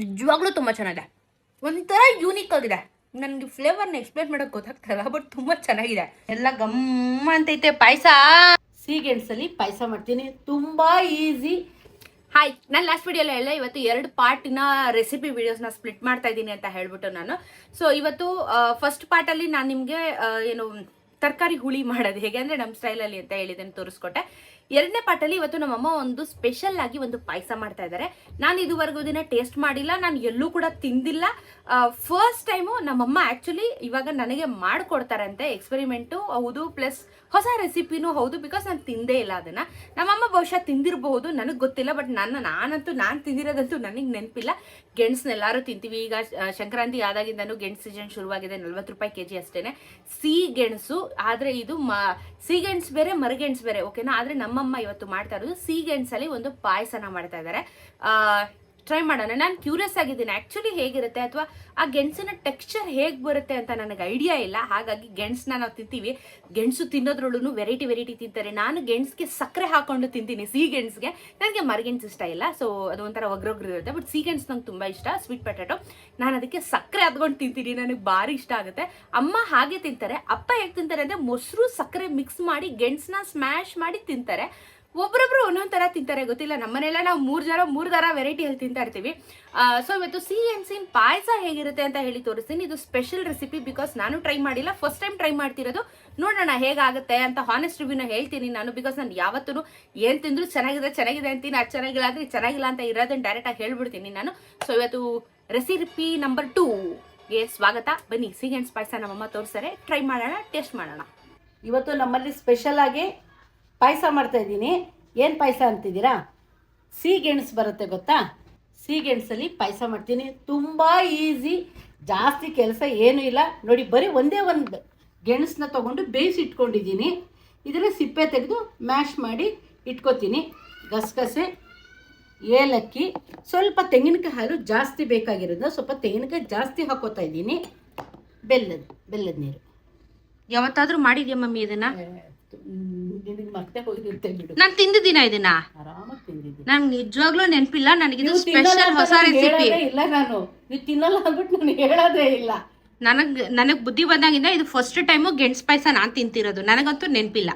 ನಿಜವಾಗ್ಲೂ ತುಂಬ ಚೆನ್ನಾಗಿದೆ, ಒಂಥರ ಯೂನಿಕ್ ಆಗಿದೆ. ನನಗೆ ಫ್ಲೇವರ್ನ ಎಕ್ಸ್ಪ್ಲೇನ್ ಮಾಡೋಕೆ ಗೊತ್ತಾಗ್ತಾಯಿಲ್ಲ, ಬಟ್ ತುಂಬ ಚೆನ್ನಾಗಿದೆ. ಎಲ್ಲ ಗಮ್ಮ ಅಂತೈತೆ ಪಾಯಸ. ಸೀಗೆಣಸಲ್ಲಿ ಪಾಯಸ ಮಾಡ್ತೀನಿ, ತುಂಬ ಈಸಿ. ಹಾಯ್, ನಾನು ಲಾಸ್ಟ್ ವಿಡಿಯೋಲ್ಲ ಎಲ್ಲ ಇವತ್ತು 2 ಪಾರ್ಟಿನ ರೆಸಿಪಿ ವಿಡಿಯೋಸ್ನ ಸ್ಪ್ಲಿಟ್ ಮಾಡ್ತಾ ಇದ್ದೀನಿ ಅಂತ ಹೇಳ್ಬಿಟ್ಟು ನಾನು. ಸೊ ಇವತ್ತು ಫಸ್ಟ್ ಪಾರ್ಟಲ್ಲಿ ನಾನು ನಿಮಗೆ ಏನು ತರಕಾರಿ ಹುಳಿ ಮಾಡೋದು ಹೇಗೆ ಅಂದರೆ ನಮ್ಮ ಸ್ಟೈಲಲ್ಲಿ ಅಂತ ಹೇಳಿದ್ದೇನೆ, ತೋರಿಸ್ಕೊಟ್ಟೆ. 2ನೇ ಪಾರ್ಟಲ್ಲಿ ಇವತ್ತು ನಮ್ಮಮ್ಮ ಒಂದು ಸ್ಪೆಷಲ್ ಆಗಿ ಒಂದು ಪಾಯಸ ಮಾಡ್ತಾ ಇದ್ದಾರೆ. ನಾನು ಇದುವರೆಗೂ ದಿನ ಟೇಸ್ಟ್ ಮಾಡಿಲ್ಲ, ನಾನು ಎಲ್ಲೂ ಕೂಡ ತಿಂದಿಲ್ಲ. ಫಸ್ಟ್ ಟೈಮು ನಮ್ಮಮ್ಮ ಆ್ಯಕ್ಚುಲಿ ಇವಾಗ ನನಗೆ ಮಾಡಿಕೊಡ್ತಾರಂತೆ. ಎಕ್ಸ್ಪೆರಿಮೆಂಟು ಹೌದು, ಪ್ಲಸ್ ಹೊಸ ರೆಸಿಪಿನೂ ಹೌದು, ಬಿಕಾಸ್ ನಾನು ತಿಂದೇ ಇಲ್ಲ ಅದನ್ನು. ನಮ್ಮಮ್ಮ ಬಹುಶಃ ತಿಂದಿರಬಹುದು, ನನಗೆ ಗೊತ್ತಿಲ್ಲ. ಬಟ್ ನಾನು ತಿಂದಿರೋದಂತೂ ನನಗೆ ನೆನಪಿಲ್ಲ. ಗೆಣಸನ್ನೆಲ್ಲರೂ ತಿಂತೀವಿ. ಈಗ ಸಂಕ್ರಾಂತಿ ಆದಾಗಿಂದನೂ ಗೆಣಸು ಸೀಸನ್ ಶುರುವಾಗಿದೆ. 40 ರೂಪಾಯಿ kg ಅಷ್ಟೇ ಸಿಹಿಗೆಣಸು. ಆದರೆ ಇದು ಸಿಹಿಗೆಣಸು ಬೇರೆ, ಮರಗೆಣಸು ಬೇರೆ, ಓಕೆನಾ. ಆದರೆ ನಮ್ಮಮ್ಮ ಇವತ್ತು ಮಾಡ್ತಾ ಇರೋದು ಸಿಹಿಗೆಣಸಲ್ಲಿ ಒಂದು ಪಾಯಸನ ಮಾಡ್ತಾ ಇದ್ದಾರೆ. ಟ್ರೈ ಮಾಡೋಣ. ನಾನು ಕ್ಯೂರಿಯಸ್ ಆಗಿದ್ದೀನಿ ಆ್ಯಕ್ಚುಲಿ ಹೇಗಿರುತ್ತೆ, ಅಥವಾ ಆ ಗೆಣಸಿನ ಟೆಕ್ಸ್ಚರ್ ಹೇಗೆ ಬರುತ್ತೆ ಅಂತ ನನಗೆ ಐಡಿಯಾ ಇಲ್ಲ. ಹಾಗಾಗಿ ಗೆಣಸನ್ನ ನಾವು ತಿಂತೀವಿ, ಗೆಣಸು ತಿನ್ನೋದ್ರಲ್ಲೂ ವೆರೈಟಿ ತಿಂತಾರೆ. ನಾನು ಗೆಣಸಿಗೆ ಸಕ್ಕರೆ ಹಾಕೊಂಡು ತಿಂತೀನಿ. ಸಿಹಿಗೆಣಸಿಗೆ ನನಗೆ ಮರಗೆಣಸು ಇಷ್ಟ ಇಲ್ಲ, ಸೊ ಅದು ಒಂಥರ ಒಗ್ರೊಗ್ರು ಇರುತ್ತೆ. ಬಟ್ ಸಿಹಿಗೆಣಸು ನಂಗೆ ತುಂಬ ಇಷ್ಟ, ಸ್ವೀಟ್ ಪೊಟ್ಯಾಟೊ. ನಾನು ಅದಕ್ಕೆ ಸಕ್ಕರೆ ಹದ್ಕೊಂಡು ತಿಂತೀನಿ, ನನಗೆ ಭಾರಿ ಇಷ್ಟ ಆಗುತ್ತೆ. ಅಮ್ಮ ಹಾಗೆ ತಿಂತಾರೆ. ಅಪ್ಪ ಹೇಗೆ ತಿಂತಾರೆ ಅಂದರೆ ಮೊಸರು ಸಕ್ಕರೆ ಮಿಕ್ಸ್ ಮಾಡಿ ಗೆಣಸನ್ನ ಸ್ಮ್ಯಾಶ್ ಮಾಡಿ ತಿಂತಾರೆ. ಒಬ್ಬೊಬ್ರು ಒಂದೊಂದು ಥರ ತಿಂತಾರೆ, ಗೊತ್ತಿಲ್ಲ. ನಮ್ಮನೆಲ್ಲ ನಾವು 3 ಥರ ವೆರೈಟಿಯಲ್ಲಿ ತಿಂತಾ ಇರ್ತೀವಿ. ಸೊ ಇವತ್ತು ಸಿಹಿಗೆಣಸಿನ ಪಾಯಸ ಹೇಗಿರುತ್ತೆ ಅಂತ ಹೇಳಿ ತೋರಿಸ್ತೀನಿ. ಇದು ಸ್ಪೆಷಲ್ ರೆಸಿಪಿ, ಬಿಕಾಸ್ ನಾನು ಟ್ರೈ ಮಾಡಿಲ್ಲ, ಫಸ್ಟ್ ಟೈಮ್ ಟ್ರೈ ಮಾಡ್ತಿರೋದು. ನೋಡೋಣ ಹೇಗಾಗುತ್ತೆ ಅಂತ ಹಾನೆಸ್ಟ್ ರಿವ್ಯೂನ ಹೇಳ್ತೀನಿ ನಾನು. ಬಿಕಾಸ್ ನಾನು ಯಾವತ್ತೂ ಏನು ತಿಂದ್ರು ಚೆನ್ನಾಗಿದೆ ಅಂತೀನಿ, ಅದು ಚೆನ್ನಾಗಿಲ್ಲ ಅಂದರೆ ಚೆನ್ನಾಗಿಲ್ಲ ಅಂತ ಇರೋದನ್ನು ಡೈರೆಕ್ಟಾಗಿ ಹೇಳ್ಬಿಡ್ತೀನಿ ನಾನು. ಸೊ ಇವತ್ತು ರೆಸಿಪಿ ನಂಬರ್ 2ಗೆ ಸ್ವಾಗತ. ಬನ್ನಿ, ಸಿಹಿಗೆಣಸು ಪಾಯಸ ನಮ್ಮಮ್ಮ ತೋರಿಸ್ತಾರೆ, ಟ್ರೈ ಮಾಡೋಣ, ಟೇಸ್ಟ್ ಮಾಡೋಣ. ಇವತ್ತು ನಮ್ಮಲ್ಲಿ ಸ್ಪೆಷಲ್ ಆಗಿ ಪಾಯಸ ಮಾಡ್ತಾ ಇದ್ದೀನಿ. ಏನು ಪಾಯಸ ಅಂತಿದ್ದೀರಾ? ಸಿಹಿಗೆಣಸು ಬರುತ್ತೆ ಗೊತ್ತಾ? ಸಿಹಿಗೆಣಸಲ್ಲಿ ಪಾಯಸ ಮಾಡ್ತೀನಿ, ತುಂಬ ಈಸಿ, ಜಾಸ್ತಿ ಕೆಲಸ ಏನೂ ಇಲ್ಲ. ನೋಡಿ, ಬರೀ ಒಂದೇ ಒಂದು ಗೆಣಸನ್ನ ತೊಗೊಂಡು ಬೇಯಿಸಿ ಇಟ್ಕೊಂಡಿದ್ದೀನಿ. ಇದರ ಸಿಪ್ಪೆ ತೆಗೆದು ಮ್ಯಾಶ್ ಮಾಡಿ ಇಟ್ಕೊತೀನಿ. ಗಸಗಸೆ, ಏಲಕ್ಕಿ, ಸ್ವಲ್ಪ ತೆಂಗಿನಕಾಯಿ ಹಾಲು ಜಾಸ್ತಿ ಬೇಕಾಗಿರೋದು, ಸ್ವಲ್ಪ ತೆಂಗಿನಕಾಯಿ ಜಾಸ್ತಿ ಹಾಕೋತಾ ಇದ್ದೀನಿ. ಬೆಲ್ಲದ ನೀರು. ಯಾವತ್ತಾದ್ರೂ ಮಾಡಿದ್ಯಾ ಮಮ್ಮಿ ಇದನ್ನ? ಮತ್ತೆ ಹೋಗಿರುತ್ತೆ ಬಿಡು. ನಾನು ತಿಂದಿದ್ದೀನ ಇದನ್ನ, ಆರಾಮಾಗಿ ತಿಂದಿದ್ದೀನಿ. ನಂಗೆ ನಿಜವಾಗ್ಲೂ ನೆನಪಿಲ್ಲ. ನನಗಿದು ಸ್ಪೆಷಲ್ ಹೊಸ ರೆಸಿಪಿ. ಇಲ್ಲ, ನೀವು ತಿನ್ನಲ್ಲ ಅಂದ್ಬಿಟ್ಟು ನಾನು ಹೇಳೋದೇ ಇಲ್ಲ. ನನಗೆ ಬುದ್ಧಿ ಬಂದಾಗಿಂದ ಇದು ಫಸ್ಟ್ ಟೈಮು ಗೆಣಸು ಪಾಯಸ ನಾನು ತಿಂತಿರೋದು. ನನಗಂತೂ ನೆನಪಿಲ್ಲ.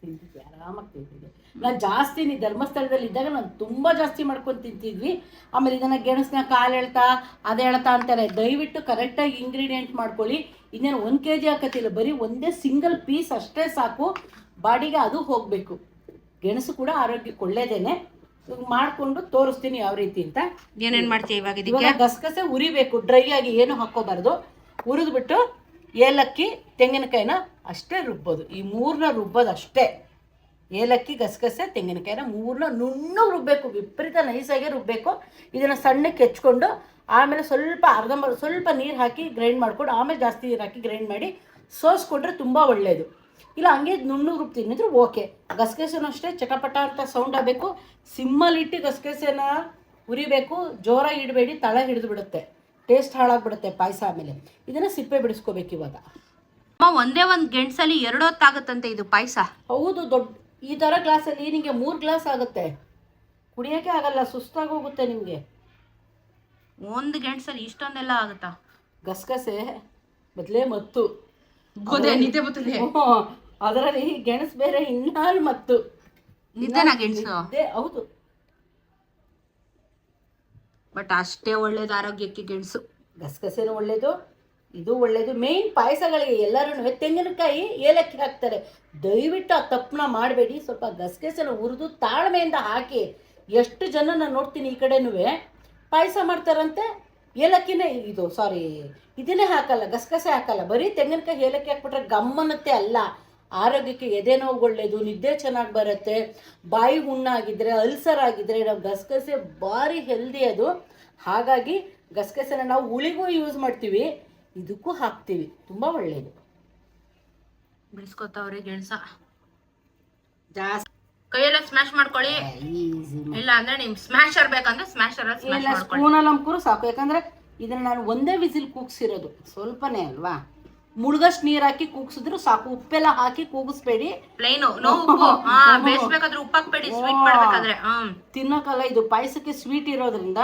ತಿಂತಿದ್ದೆ, ಆರಾಮಾಗಿ ತಿಂತಿದ್ದೆ. ನಾನು ಜಾಸ್ತಿ ಧರ್ಮಸ್ಥಳದಲ್ಲಿ ಇದ್ದಾಗ ನಾನು ತುಂಬ ಜಾಸ್ತಿ ಮಾಡ್ಕೊಂಡು ತಿಂತಿದ್ವಿ. ಆಮೇಲೆ ಇದನ್ನು ಗೆಣಸನ್ನ ಕಾಲು ಎಳ್ತಾ ಅದು ಎಳ್ತಾ ಅಂತಾರೆ. ದಯವಿಟ್ಟು ಕರೆಕ್ಟಾಗಿ ಇಂಗ್ರೀಡಿಯೆಂಟ್ ಮಾಡ್ಕೊಳ್ಳಿ. ಇನ್ನೇನು 1 kg ಹಾಕತ್ತಿಲ್ಲ, ಬರೀ ಒಂದೇ ಸಿಂಗಲ್ ಪೀಸ್ ಅಷ್ಟೇ ಸಾಕು. ಬಾಡಿಗೆ ಅದು ಹೋಗಬೇಕು. ಗೆಣಸು ಕೂಡ ಆರೋಗ್ಯಕ್ಕೆ ಒಳ್ಳೇದೇನೆ. ಮಾಡಿಕೊಂಡು ತೋರಿಸ್ತೀನಿ ಯಾವ ರೀತಿ ಅಂತ. ಏನೇನು ಮಾಡ್ತೀವಿ ಇವಾಗ? ಇವಾಗ ಗಸಗಸೆ ಉರಿಬೇಕು, ಡ್ರೈ ಆಗಿ ಏನು ಹಾಕೋಬಾರ್ದು. ಹುರಿದ್ಬಿಟ್ಟು ಏಲಕ್ಕಿ, ತೆಂಗಿನಕಾಯಿನ ಅಷ್ಟೇ ರುಬ್ಬೋದು. ಈ 3ನ ರುಬ್ಬೋದು ಅಷ್ಟೇ. ಏಲಕ್ಕಿ, ಗಸಗಸೆ, ತೆಂಗಿನಕಾಯಿನ 3ನ ನುಣ್ಣಗೆ ರುಬ್ಬಬೇಕು, ವಿಪರೀತ ನೈಸಾಗಿ ರುಬ್ಬಬೇಕು. ಇದನ್ನು ಸಣ್ಣಕ್ಕೆ ಹೆಚ್ಕೊಂಡು ಆಮೇಲೆ ಸ್ವಲ್ಪ ನೀರು ಹಾಕಿ ಗ್ರೈಂಡ್ ಮಾಡ್ಕೊಂಡು ಆಮೇಲೆ ಜಾಸ್ತಿ ನೀರು ಹಾಕಿ ಗ್ರೈಂಡ್ ಮಾಡಿ ಸೋಸ್ಕೊಂಡ್ರೆ ತುಂಬ ಒಳ್ಳೆಯದು. ಇಲ್ಲ ಹಂಗೆ ನುಣ್ಣಗೆ ರುಬ್ತೀನಿ ಅಂದರೆ ಓಕೆ. ಗಸಗಸೆನೂ ಅಷ್ಟೇ ಚಟಪಟ ಅಂತ ಸೌಂಡ್ ಆಗಬೇಕು. ಸಿಮ್ಮಲ್ಲಿಟ್ಟು ಗಸಗಸೆನ ಉರಿಬೇಕು, ಜೋರಾಗಿ ಇಡಬೇಡಿ, ತಳ ಹಿಡಿದು ಬಿಡುತ್ತೆ, ಟೇಸ್ಟ್ ಹಾಳಾಗ್ಬಿಡುತ್ತೆ ಪಾಯಸ. ಆಮೇಲೆ ಇದನ್ನು ಸಿಪ್ಪೆ ಬಿಡಿಸ್ಕೋಬೇಕು. ಇವಾಗ ಒಂದೇ ಒಂದು ಗೆಣಸಲ್ಲಿ 2 ಹೊತ್ತಾಗುತ್ತಂತೆ ಇದು ಪಾಯಸ. ಹೌದು, ದೊಡ್ಡ ಈ ಥರ ಗ್ಲಾಸಲ್ಲಿ ನಿಮಗೆ 3 ಗ್ಲಾಸ್ ಆಗುತ್ತೆ. ಕುಡಿಯೋಕ್ಕೆ ಆಗಲ್ಲ, ಸುಸ್ತಾಗೋಗುತ್ತೆ ನಿಮಗೆ. ಒಂದು ಗೆಣಸಲ್ಲಿ ಇಷ್ಟೊಂದೆಲ್ಲ ಆಗುತ್ತಾ? ಗಸಗಸೆ ಮೊದಲೇ ಮತ್ತು ನಿದ್ದೆ ಬರ್ತದೆ. ಅದರಲ್ಲಿ ಗೆಣಸು ಬೇರೆ, ಇನ್ನಾರು ಮತ್ತು ನಿದ್ದೆನಾ ಗೆಣಸು? ಹೌದು, ಬಟ್ ಅಷ್ಟೇ ಒಳ್ಳೇದು ಆರೋಗ್ಯಕ್ಕೆ ಗೆಣಸು. ಗಸಗಸೆನೂ ಒಳ್ಳೇದು, ಇದು ಒಳ್ಳೇದು. ಮೇಯ್ನ್ ಪಾಯಸಗಳಿಗೆ ಎಲ್ಲರೂ ತೆಂಗಿನಕಾಯಿ, ಏಲಕ್ಕಿ ಹಾಕ್ತಾರೆ. ದಯವಿಟ್ಟು ಆ ತಪ್ಪನ್ನ ಮಾಡಬೇಡಿ. ಸ್ವಲ್ಪ ಗಸಗಸೆನ ಹುರಿದು ತಾಳ್ಮೆಯಿಂದ ಹಾಕಿ. ಎಷ್ಟು ಜನ ನಾನು ನೋಡ್ತೀನಿ ಈ ಕಡೆನೂ ಪಾಯಸ ಮಾಡ್ತಾರಂತೆ, ಏಲಕ್ಕಿನೇ ಇದನ್ನೇ ಹಾಕಲ್ಲ, ಗಸಗಸೆ ಹಾಕಲ್ಲ, ಬರೀ ತೆಂಗಿನಕಾಯಿ ಏಲಕ್ಕಿ ಹಾಕ್ಬಿಟ್ರೆ ಗಮ್ಮನತ್ತೆ. ಅಲ್ಲ, ಆರೋಗ್ಯಕ್ಕೆ ಎದೆ ನೋವು ಒಳ್ಳೆಯದು, ನಿದ್ದೆ ಚೆನ್ನಾಗಿ ಬರುತ್ತೆ. ಬಾಯಿ ಹುಣ್ಣಾಗಿದ್ದರೆ, ಅಲ್ಸರ್ ಆಗಿದ್ದರೆ ನಾವು ಗಸಗಸೆ ಭಾರಿ ಹೆಲ್ದಿ ಅದು. ಹಾಗಾಗಿ ಗಸಗಸೆನ ನಾವು ಹುಳಿಗೂ ಯೂಸ್ ಮಾಡ್ತೀವಿ, ಇದಕ್ಕೂ ಹಾಕ್ತೀವಿ, ತುಂಬ ಒಳ್ಳೆಯದು. ಬಿಡಿಸ್ಕೊತಾವ್ರೆ ಗೆಣಸ ಜಾಸ್ತಿ ಕೈಯೆಲ್ಲ ಸ್ಮ್ಯಾಶ್ ಮಾಡ್ಕೊಳ್ಳಿ. ಇಲ್ಲ ಅಂದ್ರೆ ನಿಮ್ ಸ್ಮ್ಯಾಶರ್ ಬೇಕಂದ್ರೆ ಸ್ಮ್ಯಾಶರ್ ಸ್ಪೂನಲ್ಲಿ ಅಂಕೂರು ಸಾಕು. ಯಾಕಂದ್ರೆ ಇದನ್ನ ನಾನು ಒಂದೇ ವಿಸಿಲ್ ಕೂಗ್ಸಿರೋದು, ಸ್ವಲ್ಪನೇ ಅಲ್ವಾ. ಮುಳುಗಷ್ಟು ನೀರು ಹಾಕಿ ಕೂಗ್ಸಿದ್ರು ಸಾಕು. ಉಪ್ಪೆಲ್ಲ ಹಾಕಿ ಕೂಗಿಸ್ಬೇಡಿ, ಪ್ಲೇನು. ಬೇಯಿಸ್ಬೇಕಾದ್ರೆ ಉಪ್ಪು ಹಾಕ್ಬೇಡಿ, ಸ್ವೀಟ್ ಮಾಡ್ಬೇಕಾದ್ರೆ. ತಿನ್ನೋಕಲ್ಲ, ಇದು ಪಾಯಸಕ್ಕೆ ಸ್ವೀಟ್ ಇರೋದ್ರಿಂದ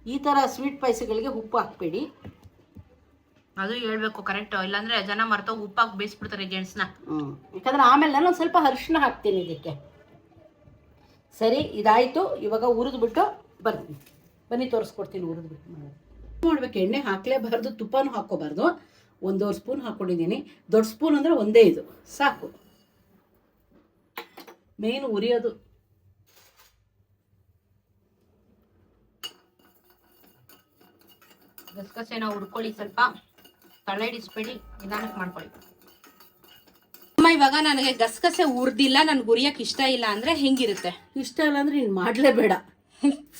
ಈ ಥರ ಸ್ವೀಟ್ ಪಾಯಸಗಳಿಗೆ ಉಪ್ಪು ಹಾಕ್ಬೇಡಿ. ಅದು ಹೇಳ್ಬೇಕು ಕರೆಕ್ಟ್, ಇಲ್ಲಾಂದ್ರೆ ಜನ ಮರ್ತೋಗಿ ಉಪ್ಪಾಗಿ ಬೇಯಿಸ್ಬಿಡ್ತಾರೆ ಗೆಣಸನ್ನ. ಯಾಕಂದ್ರೆ ಆಮೇಲೆ ನಾನು ಸ್ವಲ್ಪ ಅರಿಶಿನ ಹಾಕ್ತೀನಿ ಇದಕ್ಕೆ. ಸರಿ, ಇದಾಯಿತು. ಇವಾಗ ಹುರಿದ್ಬಿಟ್ಟು ಬನ್ನಿ ತೋರಿಸ್ಕೊಡ್ತೀನಿ. ಹುರಿದ್ಬಿಟ್ಟು ಮಾಡ್ಬೇಕು. ಎಣ್ಣೆ ಹಾಕಲೇಬಾರ್ದು, ತುಪ್ಪನೂ ಹಾಕ್ಕೋಬಾರ್ದು. 1.5 ಸ್ಪೂನ್ ಹಾಕ್ಕೊಂಡಿದ್ದೀನಿ. ದೊಡ್ಡ ಸ್ಪೂನ್ ಅಂದರೆ ಒಂದೇ ಇದು ಸಾಕು. ಮೇನ್ ಉರಿಯೋದು. ಗಸಗಸೆನ ಹುರ್ಕೊಳ್ಳಿ, ಸ್ವಲ್ಪ ತಲೆಡಿಸ್ಬೇಡಿ, ನಿಧಾನಕ್ಕೆ ಮಾಡ್ಕೊಳ್ಳಿ. ಅಮ್ಮ ಇವಾಗ ನನಗೆ ಗಸಗಸೆ ಹುರ್ದಿಲ್ಲ, ನನ್ಗೆ ಹುರಿಯಕ್ಕೆ ಇಷ್ಟ ಇಲ್ಲ ಅಂದ್ರೆ ಹೆಂಗಿರುತ್ತೆ? ಇಷ್ಟ ಇಲ್ಲ ಅಂದ್ರೆ ನೀನು ಮಾಡಲೇಬೇಡ,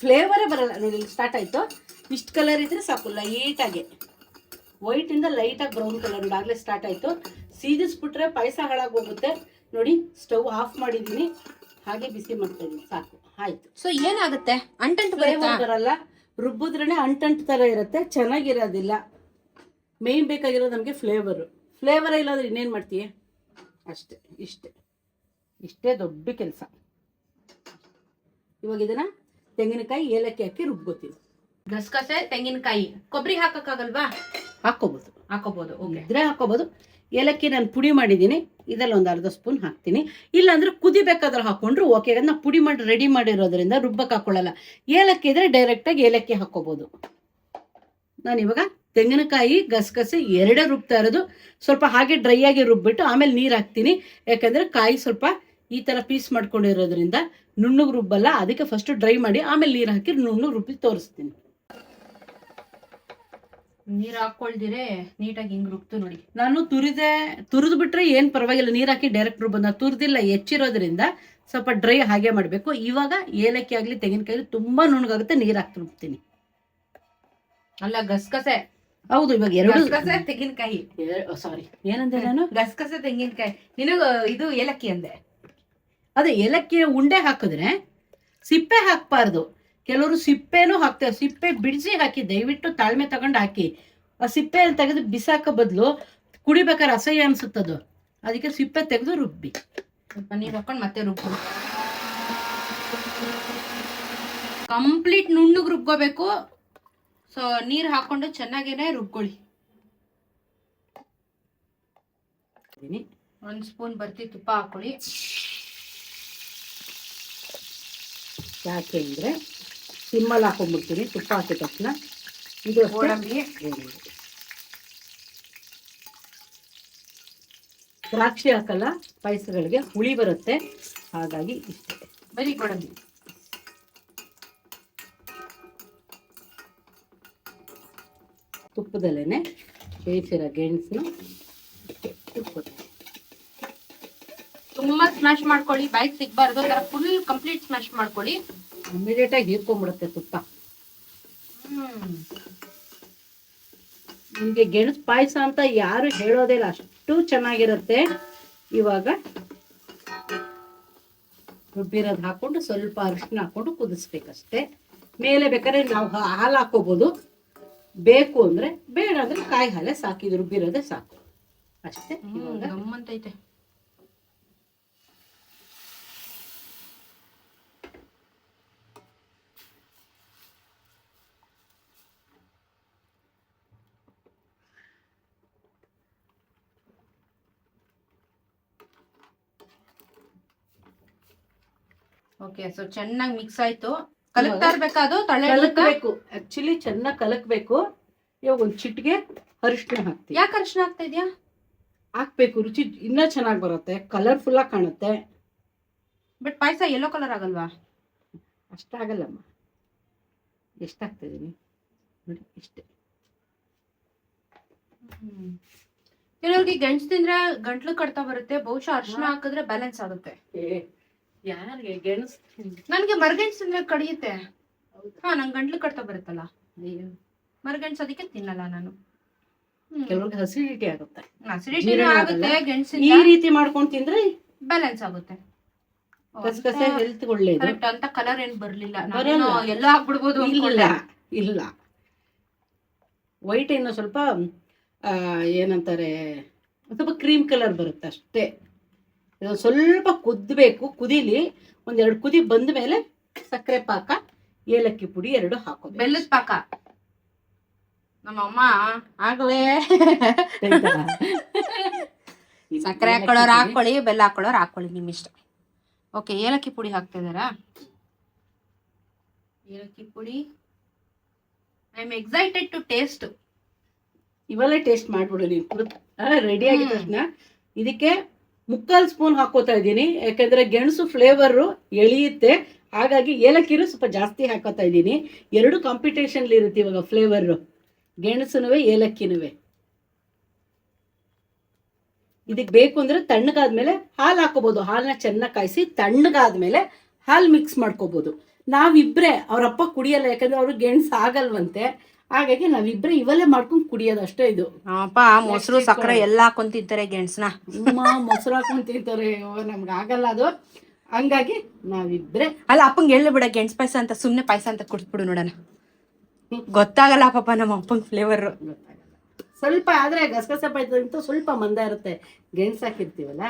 ಫ್ಲೇವರೇ ಬರಲ್ಲ. ನೋಡಿ ಇಲ್ಲಿ ಸ್ಟಾರ್ಟ್ ಆಯಿತು. ಇಷ್ಟು ಕಲರ್ ಇದ್ರೆ ಸಾಕು, ಲೈಟಾಗಿ ವೈಟಿಂದ ಲೈಟಾಗಿ ಬ್ರೌನ್ ಕಲರ್ ಆಗಲೇ ಸ್ಟಾರ್ಟ್ ಆಯಿತು. ಸೀದಿಸ್ಬಿಟ್ರೆ ಪಾಯಸ ಹಾಳಾಗಿ ಹೋಗುತ್ತೆ. ನೋಡಿ ಸ್ಟವ್ ಆಫ್ ಮಾಡಿದ್ದೀನಿ, ಹಾಗೆ ಬಿಸಿ ಮಾಡ್ತಾ ಇದ್ದೀನಿ, ಸಾಕು ಆಯಿತು. ಸೊ ಏನಾಗುತ್ತೆ? ಅಂಟಂಟು ಫ್ಲೇವರ್ ಬರಲ್ಲ, ರುಬ್ಬಿದ್ರೇ ಅಂಟಂಟು ಥರ ಇರುತ್ತೆ, ಚೆನ್ನಾಗಿರೋದಿಲ್ಲ. ಮೇಯ್ನ್ ಬೇಕಾಗಿರೋದು ನಮಗೆ ಫ್ಲೇವರೇ ಇಲ್ಲಾಂದ್ರೆ ಇನ್ನೇನು ಮಾಡ್ತೀಯ? ಅಷ್ಟೇ, ಇಷ್ಟೇ ದೊಡ್ಡ ಕೆಲಸ. ಇವಾಗ ಇದನ್ನ ತೆಂಗಿನಕಾಯಿ ಏಲಕ್ಕಿ ಹಾಕಿ ರುಬ್ಕೋತೀವಿ. ಗಸಗಸೆ ತೆಂಗಿನಕಾಯಿ ಕೊಬ್ಬರಿ ಹಾಕಕ್ಕಾಗಲ್ವಾ? ಹಾಕೋಬಹುದು ಇದ್ರೆ ಹಾಕೋಬಹುದು. ಏಲಕ್ಕಿ ನಾನು ಪುಡಿ ಮಾಡಿದ್ದೀನಿ, ಇದರಲ್ಲಿ 1/2 ಸ್ಪೂನ್ ಹಾಕ್ತೀನಿ. ಇಲ್ಲಾಂದ್ರೆ ಕುದಿಬೇಕಾದ್ರೆ ಹಾಕೊಂಡ್ರು ಓಕೆ. ಅದನ್ನ ಪುಡಿ ಮಾಡಿ ರೆಡಿ ಮಾಡಿರೋದ್ರಿಂದ ರುಬ್ಬಕ್ಕೆ ಹಾಕೊಳ್ಳಲ್ಲ. ಏಲಕ್ಕಿ ಇದ್ರೆ ಡೈರೆಕ್ಟಾಗಿ ಏಲಕ್ಕಿ ಹಾಕೋಬಹುದು. ನಾನಿವಾಗ ತೆಂಗಿನಕಾಯಿ ಗಸಗಸೆ ಎರಡೇ ರುಬ್ತಾ ಇರೋದು. ಸ್ವಲ್ಪ ಹಾಗೆ ಡ್ರೈ ಆಗಿ ರುಬ್ಬಿಟ್ಟು ಆಮೇಲೆ ನೀರು ಹಾಕ್ತೀನಿ. ಯಾಕಂದರೆ ಕಾಯಿ ಸ್ವಲ್ಪ ಈ ಥರ ಪೀಸ್ ಮಾಡ್ಕೊಂಡಿರೋದ್ರಿಂದ ನುಣ್ಣಗೆ ರುಬ್ಬಲ್ಲ. ಅದಕ್ಕೆ ಫಸ್ಟು ಡ್ರೈ ಮಾಡಿ ಆಮೇಲೆ ನೀರು ಹಾಕಿ ನುಣ್ಣಗೆ ರುಬ್ಬಿ ತೋರಿಸ್ತೀನಿ. ನೀರು ಹಾಕೊಳ್ದಿರೆ ನೀಟಾಗಿ ಹಿಂಗೆ ರುಬ್ತು ನೋಡಿ. ನಾನು ತುರಿದು ಬಿಟ್ರೆ ಏನು ಪರವಾಗಿಲ್ಲ, ನೀರು ಹಾಕಿ ಡೈರೆಕ್ಟ್ ರುಬ್ಬ. ತುರಿದಿಲ್ಲ, ಹೆಚ್ಚಿರೋದ್ರಿಂದ ಸ್ವಲ್ಪ ಡ್ರೈ ಹಾಗೆ ಮಾಡಬೇಕು. ಇವಾಗ ಏಲಕ್ಕಿ ಆಗಲಿ ತೆಂಗಿನಕಾಯಿ ತುಂಬ ನುಣ್ಣಗಾಗುತ್ತೆ, ನೀರು ಹಾಕಿ ರುಬ್ತೀನಿ. ಅಲ್ಲ ಗಸಗಸೆ, ಹೌದು. ಇವಾಗ ಎರಡು ತೆಂಗಿನಕಾಯಿ, ಸಾರಿ ಏನಂದೆ ನಾನು? ಗಸಗಸೆ ತೆಂಗಿನಕಾಯಿ, ನಿನಗ ಇದು ಏಲಕ್ಕಿ ಅಂದೆ. ಅದೇ ಏಲಕ್ಕಿ ಉಂಡೆ ಹಾಕಿದ್ರೆ ಸಿಪ್ಪೆ ಹಾಕ್ಬಾರ್ದು. ಕೆಲವರು ಸಿಪ್ಪೆನೂ ಹಾಕ್ತಾರೆ. ಸಿಪ್ಪೆ ಬಿಡಿಸಿ ಹಾಕಿ, ದಯವಿಟ್ಟು ತಾಳ್ಮೆ ತಗೊಂಡು ಹಾಕಿ. ಆ ಸಿಪ್ಪೆ ತೆಗೆದು ಬಿಸಾಕೋ ಬದಲು ಕುಡಿಬೇಕಾದ್ರೆ ಅಸಹ್ಯ ಅನ್ಸುತ್ತದು. ಅದಕ್ಕೆ ಸಿಪ್ಪೆ ತೆಗೆದು ರುಬ್ಬಿ. ಸ್ವಲ್ಪ ನೀರು ಹಾಕೊಂಡು ಮತ್ತೆ ರುಬ್ಬಿ ಕಂಪ್ಲೀಟ್ ನುಣ್ಣಗೆ ರುಬ್ಕೋಬೇಕು. ಸೊ ನೀರು ಹಾಕೊಂಡು ಚೆನ್ನಾಗೇನೆ ರುಬ್ಕೊಳ್ಳಿ. 1 ಸ್ಪೂನ್ ಬರ್ತಿ ತುಪ್ಪ ಹಾಕೊಳ್ಳಿ. ಯಾಕೆ ಅಂದರೆ ಸಿಮ್ಮಲ್ಲಿ ಹಾಕೊಂಡ್ಬಿಡ್ತೀನಿ ತುಪ್ಪ ಹಾಕಿದ ತಕ್ಷಣ. ಇದು ಗೋಡಂಬಿ, ದ್ರಾಕ್ಷಿ ಹಾಕಲ್ಲ, ಪಾಯಸಗಳಿಗೆ ಹುಳಿ ಬರುತ್ತೆ, ಹಾಗಾಗಿ ಇಷ್ಟೇ. ಬರೀ ಗೋಡಂಬಿ. ತುಪ್ಪದಲ್ಲೇನೆ ಬೇಯಿಸಿರೋ ಗೆಣಸನ್ನ ತುಂಬಾ ಸ್ಮ್ಯಾಶ್ ಮಾಡ್ಕೊಳ್ಳಿ, ಬಾಯಿಗೆ ಸಿಗ್ಬಾರ್ದು. ಫುಲ್ ಕಂಪ್ಲೀಟ್ ಸ್ಮ್ಯಾಶ್ ಮಾಡ್ಕೊಳ್ಳಿ. ಇಮಿಡಿಯೇಟ್ ಆಗಿ ಹೀರ್ಕೊಂಡ್ಬಿಡುತ್ತೆ ತುಪ್ಪ. ನಿಮಗೆ ಗೆಣಸು ಪಾಯಸ ಅಂತ ಯಾರು ಹೇಳೋದೇ ಇಲ್ಲ, ಅಷ್ಟು ಚೆನ್ನಾಗಿರುತ್ತೆ. ಇವಾಗ ರುಬ್ಬಿರೋದು ಹಾಕೊಂಡು ಸ್ವಲ್ಪ ಅರಿಶಿನ ಹಾಕೊಂಡು ಕುದಿಸ್ಬೇಕಷ್ಟೇ. ಮೇಲೆ ಬೇಕಾದ್ರೆ ನಾವು ಹಾಲು ಹಾಕೋಬಹುದು, ಬೇಕು ಅಂದ್ರೆ. ಬೇಡ ಅಂದ್ರೆ ಕಾಯಿ ಹಾಲೆ ಸಾಕು, ಇದು ರುಬ್ಬಿರೋದೇ ಸಾಕು ಅಷ್ಟೇ. ಗಮ್ಮಂತೈತೆ. ಓಕೆ, ಸೊ ಚೆನ್ನಾಗಿ ಮಿಕ್ಸ್ ಆಯ್ತು. ಕಲಕ್ತಾ ಇರ್ಬೇಕಾದು, ಕಲಕ್ಬೇಕು. ಆಕ್ಚುಲಿ ಚೆನ್ನಾಗಿ ಕಲಕ್ಬೇಕು. ಇವಾಗ ಒಂದು ಚಿಟಿಗೆ ಅರಿಶಿನ ಹಾಕ್ತೀವಿ. ಯಾಕೆ ಅರಿಶಿನ ಹಾಕ್ತಾ ಇದೆಯಾ? ಹಾಕ್ಬೇಕು, ರುಚಿ ಇನ್ನೂ ಚೆನ್ನಾಗಿ ಬರುತ್ತೆ, ಕಲರ್ಫುಲ್ ಆಗಿ ಕಾಣುತ್ತೆ. ಬಟ್ ಪಾಯಸ ಯೆಲ್ಲೋ ಕಲರ್ ಆಗಲ್ವಾ? ಅಷ್ಟಾಗಲ್ಲಮ್ಮ. ಎಷ್ಟಾಗ್ತಿದ್ದೀನಿ ನೋಡಿ, ಇಷ್ಟೇ. ಕೆಲವ್ರಿಗೆ ಗೆಣಸು ತಿಂದ್ರೆ ಗಂಟ್ಲು ಕಡ್ತಾ ಬರುತ್ತೆ, ಬಹುಶಃ ಅರಿಶಿನ ಹಾಕಿದ್ರೆ ಬ್ಯಾಲೆನ್ಸ್ ಆಗುತ್ತೆ. ಯಾರಿಗೆ ಗೆಣಸು? ನನ್ಗೆ ಮರಗೆಣಸು ತಿಂದ್ರೆ ಕಡಿಯುತ್ತೆ. ನಂಗೆ ಗಂಟ್ಲು ಕಡ್ತಾ ಬರುತ್ತಲ್ಲ, ಮರಗೆಣಸು, ಅದಕ್ಕೆ ತಿನ್ನಲ್ಲ ನಾನು. ಕೆಲವ್ರಿಗೆ ಅಸಿಡಿಟಿ ಆಗುತ್ತೆ. ಅಸಿಡಿಟಿ ಆಗುತ್ತೆ ಗೆಣಸಿನ. ಈ ರೀತಿ ಮಾಡ್ಕೊಂಡು ತಿಂದ್ರೆ ಬ್ಯಾಲೆನ್ಸ್ ಆಗುತ್ತೆ. ಗಸಗಸೆ ಹೆಲ್ತ್ ಒಳ್ಳೇದು. ಕರೆಕ್ಟ್ ಅಂತ ಕಲರ್ ಏನ್ ಬರ್ಲಿಲ್ಲ, ಎಲ್ಲ ಹಾಕ್ಬಿಡ್ಬೋದು. ಇಲ್ಲ ವೈಟ್ ಏನೋ ಸ್ವಲ್ಪ ಏನಂತಾರೆ, ಸ್ವಲ್ಪ ಕ್ರೀಮ್ ಕಲರ್ ಬರುತ್ತೆ ಅಷ್ಟೇ. ಇದು ಸ್ವಲ್ಪ ಕುದಬೇಕು, ಕುದೀಲಿ. 1-2 ಕುದಿ ಬಂದ ಮೇಲೆ ಸಕ್ಕರೆ ಪಾಕ ಏಲಕ್ಕಿ ಪುಡಿ 2 ಹಾಕೋಬೇಕು. ಬೆಲ್ಲದ ಪಾಕ ನಮ್ಮಮ್ಮ ಆಗ್ಲೇ ಸಕ್ಕರೆ ಹಾಕೊಳ್ಳೋರು ಹಾಕೊಳ್ಳಿ, ಬೆಲ್ಲ ಹಾಕೊಳ್ಳೋರು ಹಾಕೊಳ್ಳಿ, ನಿಮ್ ಇಷ್ಟ. ಓಕೆ, ಏಲಕ್ಕಿ ಪುಡಿ ಹಾಕ್ತಿದಾರಾ? ಏಲಕ್ಕಿ ಪುಡಿ. I am excited to taste. ಇವೆಲ್ಲ ಟೇಸ್ಟ್ ಮಾಡ್ಬಿಡು ನೀವು. ರೆಡಿ ಆಗಿದ ತಕ್ಷಣ ಇದಕ್ಕೆ 3/4 ಸ್ಪೂನ್ ಹಾಕೋತಾ ಇದ್ದೀನಿ, ಯಾಕಂದ್ರೆ ಗೆಣಸು ಫ್ಲೇವರು ಎಳೆಯುತ್ತೆ, ಹಾಗಾಗಿ ಏಲಕ್ಕಿನೂ ಸ್ವಲ್ಪ ಜಾಸ್ತಿ ಹಾಕೋತಾ ಇದ್ದೀನಿ. 2 ಕಾಂಪಿಟೇಷನ್ ಇರುತ್ತೆ ಇವಾಗ ಫ್ಲೇವರು, ಗೆಣಸುನುವೆ ಏಲಕ್ಕಿನುವೆ. ಇದಕ್ಕೆ ಬೇಕು ಅಂದ್ರೆ ತಣ್ಣಗಾದ್ಮೇಲೆ ಹಾಲು ಹಾಕೋಬಹುದು. ಹಾಲನ್ನ ಚೆನ್ನಾಗಿ ಕಾಯಿಸಿ ತಣ್ಣಗಾದ್ಮೇಲೆ ಹಾಲು ಮಿಕ್ಸ್ ಮಾಡ್ಕೋಬಹುದು. ನಾವಿಬ್ರೆ, ಅವ್ರಪ್ಪ ಕುಡಿಯಲ್ಲ, ಯಾಕಂದ್ರೆ ಅವ್ರು ಗೆಣಸು ಆಗಲ್ವಂತೆ, ಹಾಗಾಗಿ ನಾವಿಬ್ರೆ ಇವೆಲ್ಲ ಮಾಡ್ಕೊಂಡು ಕುಡಿಯೋದು ಅಷ್ಟೇ. ಇದು ಅಪ್ಪ ಮೊಸರು ಸಕ್ಕರೆ ಎಲ್ಲ ಹಾಕೊಂಡ್ ತಿಂತಾರೆ ಗೆಣಸನ. ಮೊಸರು ಹಾಕೊಂಡ್ ತಿಂತಾರೆ, ನಮ್ಗೆ ಆಗಲ್ಲ ಅದು, ಹಂಗಾಗಿ ನಾವಿಬ್ರೆ. ಅಲ್ಲ, ಅಪ್ಪಂಗೆ ಹೇಳ ಬಿಡ ಗೆಣಸು ಪಾಯಸ ಅಂತ, ಸುಮ್ನೆ ಪಾಯಸ ಅಂತ ಕುಡಿಸ್ಬಿಡು ನೋಡೋಣ. ಗೊತ್ತಾಗಲ್ಲ ಪಾಪ ನಮ್ಮ ಅಪ್ಪಂಗೆ ಫ್ಲೇವರ್. ಸ್ವಲ್ಪ ಆದ್ರೆ ಗಸಗಸೆ ಪಾಯಸದಂತೂ ಸ್ವಲ್ಪ ಮಂದ ಇರುತ್ತೆ, ಗೆಣಸು ಹಾಕಿರ್ತೀವಲ್ಲ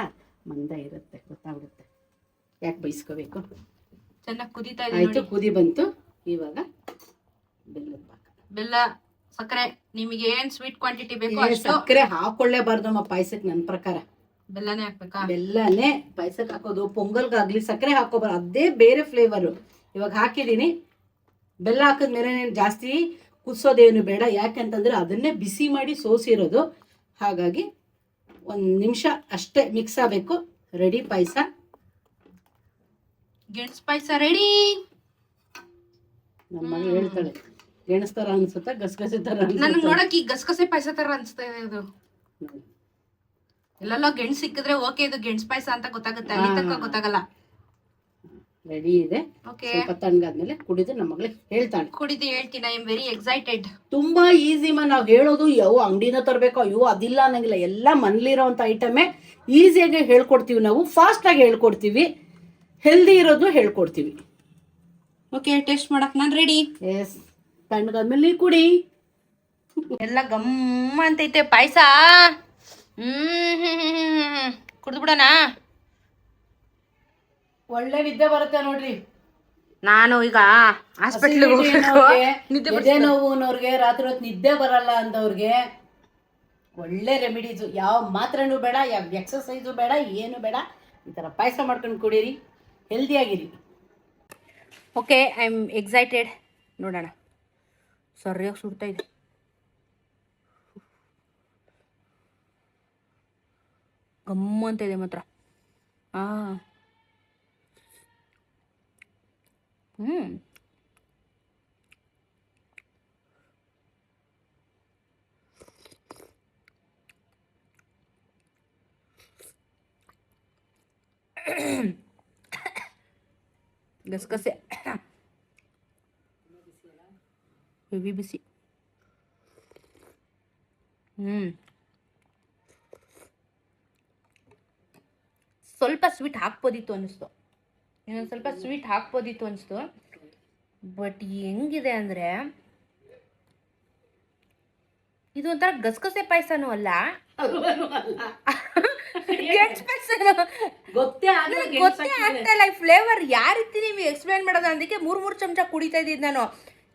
ಮಂದ ಇರುತ್ತೆ, ಗೊತ್ತಾಗುತ್ತೆ. ಯಾಕೆ ಬೈಸ್ಕೋಬೇಕು. ಚೆನ್ನಾಗಿ ಕುದೀತಾ ಆಯ್ತು, ಕುದಿ ಬಂತು. ಇವಾಗ ಬೆಲ್ಲದ ಪಾಕ, ಬೆಲ್ಲ, ಸಕ್ಕರೆ, ನಿಮಗೆ ಏನ್ ಸ್ವೀಟ್ ಕ್ವಾಂಟಿಟಿ ಬೇಕು ಅಷ್ಟು. ಸಕ್ಕರೆ ಹಾಕೊಳ್ಳೇಬಾರ್ದು ನಮ್ಮ ಪಾಯಸಕ್ಕೆ, ನನ್ನ ಪ್ರಕಾರ ಬೆಲ್ಲನೇ ಹಾಕ್ಬೇಕಾ? ಬೆಲ್ಲನೇ ಪಾಯಸಕ್ಕೆ ಹಾಕೋದು. ಪೊಂಗಲ್ಗಾಗ್ಲಿ ಸಕ್ಕರೆ ಹಾಕೋಬಾರ್ದು, ಅದೇ ಬೇರೆ ಫ್ಲೇವರು. ಇವಾಗ ಹಾಕಿದೀನಿ. ಬೆಲ್ಲ ಹಾಕಿದ್ಮೇಲೆ ಜಾಸ್ತಿ ಕುದಿಸೋದೇನು ಬೇಡ, ಯಾಕೆಂತಂದ್ರೆ ಅದನ್ನೇ ಬಿಸಿ ಮಾಡಿ ಸೋಸಿರೋದು, ಹಾಗಾಗಿ 1 ನಿಮಿಷ ಅಷ್ಟೇ ಮಿಕ್ಸ್ ಆಗಬೇಕು. ರೆಡಿ ಪಾಯಸ, ಗೆಣಸು ಪಾಯಸ ರೆಡಿ. ನಮ್ಮ ಮಗಳು ಹೇಳ್ತಾಳೆ, ಗೆಣಸು ತರ ಅನ್ಸುತ್ತಾ ಗಸಗಸೆ ತರ ನನಗೆ ನೋಡಕ್ ಈ ಗಸಗಸೆ ಪಾಯಸ ತರ ಅನ್ಸ್ತಾ ಇದೆ ಇದು. ಎಲ್ಲೆಲ್ಲೋ ಗೆಣಸು ಸಿಕ್ಕಿದ್ರೆ ಓಕೆ, ಇದು ಗೆಣಸು ಪಾಯಸ ಅಂತ ಗೊತ್ತಾಗುತ್ತೆ, ಅಲ್ಲಿ ತನಕ ಗೊತ್ತಾಗಲ್ಲ. ರೆಡಿ ಇದೆ. ಓಕೆ, ಸ್ವಲ್ಪ ತಣ್ಣಗಾದ್ಮೇಲೆ ಕುಡಿದು ನಮ್ಮ ಮಗಳಿಗೆ ಹೇಳ್ತಾಳೆ. ಕುಡಿದು ಹೇಳ್ತೀನಿ. I am very excited. ತುಂಬಾ ಈಸಿ ನಾವು ಹೇಳೋದು. ಯಾವ ಅಂಗಡಿನ ತರಬೇಕು, ಅಯ್ಯೋ ಅದಿಲ್ಲ ಅನ್ನಂಗಿಲ್ಲ, ಎಲ್ಲ ಮನೇಲಿರೋಂಥ ಐಟಮೇ ಈಸಿಯಾಗಿ ಹೇಳ್ಕೊಡ್ತೀವಿ ನಾವು, ಫಾಸ್ಟ್ ಆಗಿ ಹೇಳ್ಕೊಡ್ತೀವಿ, ಹೆಲ್ದಿ ಇರೋದು ಹೇಳ್ಕೊಡ್ತೀವಿ. ಓಕೆ, ಟೇಸ್ಟ್ ಮಾಡಕ್ ನಾನು ರೆಡಿ. ಎಸ್, ತಣ್ಣಗಾದ್ಮೇಲೆ ನೀವು ಕುಡಿ. ಎಲ್ಲ ಗಮ್ಮ ಅಂತೈತೆ ಪಾಯಸ. ಕುಡ್ದು ಬಿಡೋಣ. ಒಳ್ಳೆ ನಿದ್ದೆ ಬರುತ್ತೆ ನೋಡ್ರಿ. ನಾನು ಈಗ ಹಾಸ್ಪಿಟ್ಲಿಗೆ ನಿದ್ದೆ ನೋವುನವ್ರಿಗೆ, ರಾತ್ರಿ ಹೊತ್ತು ನಿದ್ದೆ ಬರಲ್ಲ ಅಂದವ್ರಿಗೆ ಒಳ್ಳೆ ರೆಮಿಡೀಸು. ಯಾವ ಮಾತ್ರೆನೂ ಬೇಡ, ಯಾವ ಎಕ್ಸಸೈಸು ಬೇಡ, ಏನು ಬೇಡ, ಈ ಥರ ಪಾಯಸ ಮಾಡ್ಕೊಂಡು ಕುಡೀರಿ, ಹೆಲ್ದಿಯಾಗಿರಿ. Okay, I am excited. ನೋಡೋಣ. ಸರಿಯಾಗಿ ಸುಡ್ತಾ ಇದೆ. ಗಮ್ಮ ಅಂತ ಇದೆ ಮಾತ್ರ. ಗಸಗಸೆ ಹೆವಿ ಬಿಸಿ. ಸ್ವಲ್ಪ ಸ್ವೀಟ್ ಹಾಕ್ಬೋದಿತ್ತು ಅನಿಸ್ತು, ಇನ್ನೊಂದು ಸ್ವಲ್ಪ ಸ್ವೀಟ್ ಹಾಕ್ಬೋದಿತ್ತು ಅನಿಸ್ತು. ಬಟ್ ಹೆಂಗಿದೆ ಅಂದರೆ ಇದು ಒಂಥರ ಗಸಗಸೆ ಪಾಯಸನೂ ಅಲ್ಲ, ಗೊತ್ತೇ ಆಗ್ತಾ ಇಲ್ಲ. ಈ ಫ್ಲೇವರ್ ಯಾವ ರೀತಿ ನೀವು ಎಕ್ಸ್ಪ್ಲೈನ್ ಮಾಡೋದು, ಅದಕ್ಕೆ 3 ಚಮಚ ಕುಡಿತಾ ಇದ್ದಿದ್ದು ನಾನು.